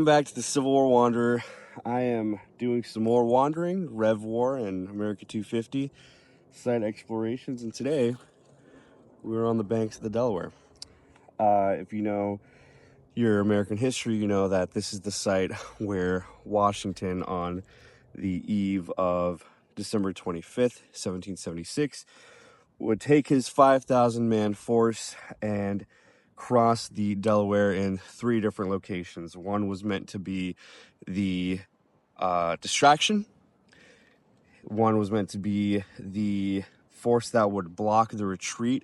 Welcome back to the Civil War Wanderer. I am doing some more wandering, Rev War and America 250 site explorations, and today we're on the banks of the Delaware. If you know your American history, you know that this is the site where Washington, on the eve of December 25th, 1776, would take his 5,000-man force and cross the Delaware in 3 different locations. One was meant to be the distraction. One was meant to be the force that would block the retreat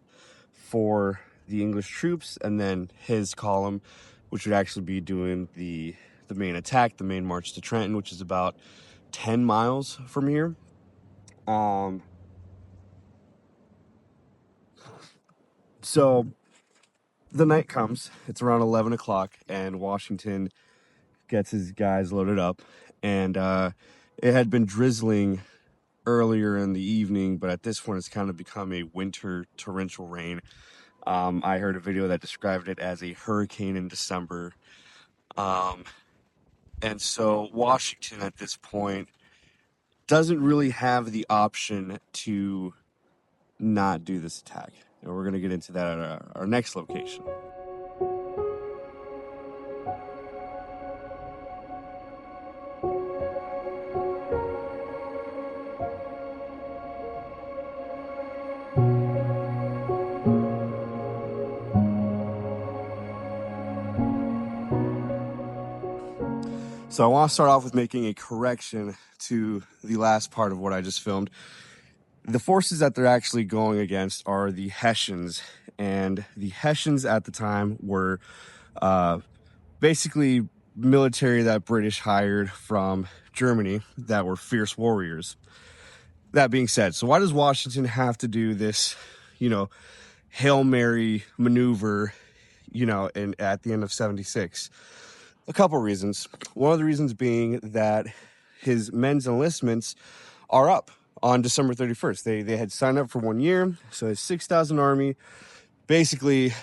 for the English troops, and then his column, which would actually be doing the main attack, the main march to Trenton, which is about 10 miles from here. So the night comes, it's around 11 o'clock, and Washington gets his guys loaded up, and it had been drizzling earlier in the evening, but at this point it's kind of become a winter torrential rain. I heard a video that described it as a hurricane in December. And so Washington at this point doesn't really have the option to not do this attack. And we're going to get into that at our next location. So I want to start off with making a correction to the last part of what I just filmed. The forces that they're actually going against are the Hessians, and the Hessians at the time were basically military that British hired from Germany that were fierce warriors. That being said, so why does Washington have to do this, Hail Mary maneuver, at the end of 76? A couple reasons. One of the reasons being that his men's enlistments are up on December 31st. They had signed up for 1 year, so his 6,000 army basically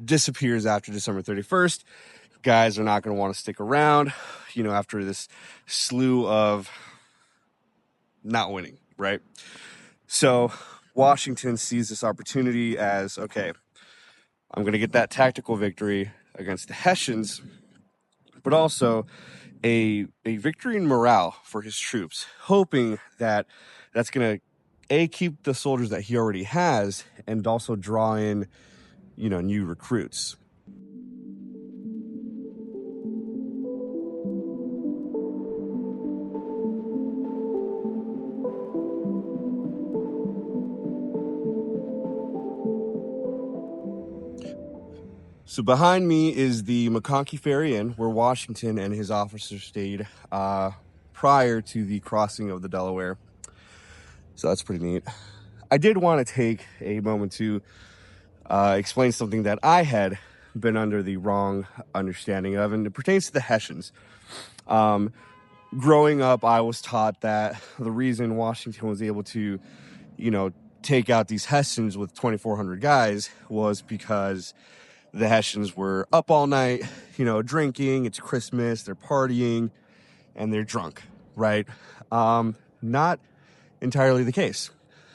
disappears after December 31st. Guys are not going to want to stick around, after this slew of not winning, right? So Washington sees this opportunity as, okay, I'm going to get that tactical victory against the Hessians, but also a victory in morale for his troops, hoping that that's going to, keep the soldiers that he already has, and also draw in, new recruits. So behind me is the McConkey Ferry Inn, where Washington and his officers stayed prior to the crossing of the Delaware. So that's pretty neat. I did want to take a moment to explain something that I had been under the wrong understanding of, and it pertains to the Hessians. Growing up, I was taught that the reason Washington was able to, take out these Hessians with 2,400 guys was because the Hessians were up all night, drinking. It's Christmas, they're partying, and they're drunk, right? Not entirely the case.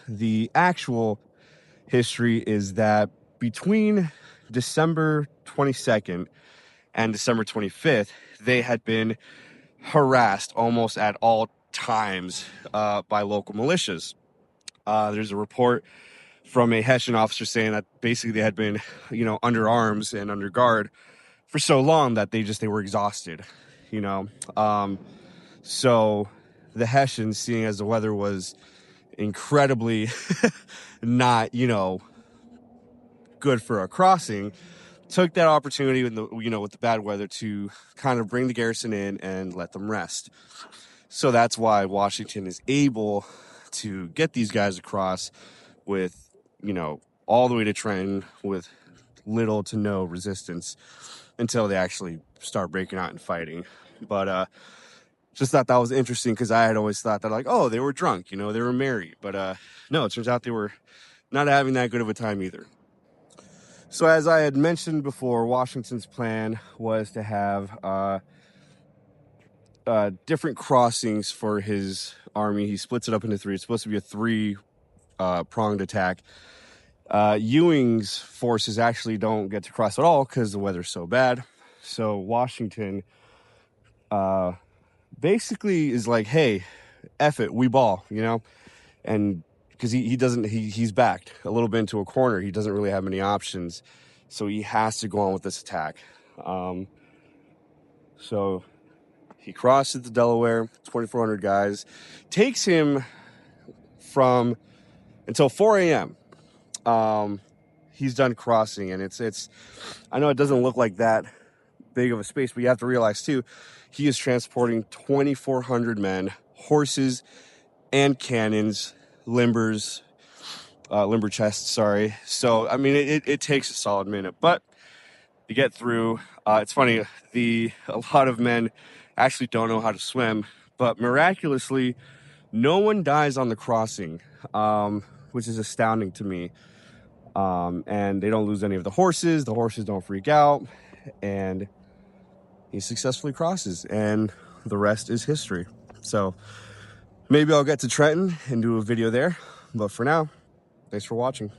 The actual history is that between December 22nd and December 25th, they had been harassed almost at all times by local militias. There's a report from a Hessian officer saying that basically they had been, under arms and under guard for so long that they were exhausted, So the Hessians, seeing as the weather was incredibly not, good for a crossing, took that opportunity with the bad weather to kind of bring the garrison in and let them rest. So that's why Washington is able to get these guys across with, all the way to Trenton with little to no resistance until they actually start breaking out and fighting. But just thought that was interesting, because I had always thought that they were drunk, they were merry. But no, it turns out they were not having that good of a time either. So as I had mentioned before, Washington's plan was to have different crossings for his army. He splits it up into three. It's supposed to be a three-pronged attack. Ewing's forces actually don't get to cross at all because the weather's so bad. So Washington basically is like, hey, F it, we ball, you know? And because he's backed a little bit into a corner. He doesn't really have many options. So he has to go on with this attack. So he crosses the Delaware, 2,400 guys. Takes him from until 4 a.m. He's done crossing, and it's I know it doesn't look like that big of a space, but you have to realize too, he is transporting 2,400 men, horses and cannons, limber chests, sorry. So I mean it takes a solid minute, but to get through, it's funny, a lot of men actually don't know how to swim, but miraculously no one dies on the crossing, which is astounding to me. And they don't lose any of the horses don't freak out, and he successfully crosses, and the rest is history. So maybe I'll get to Trenton and do a video there, but for now, thanks for watching.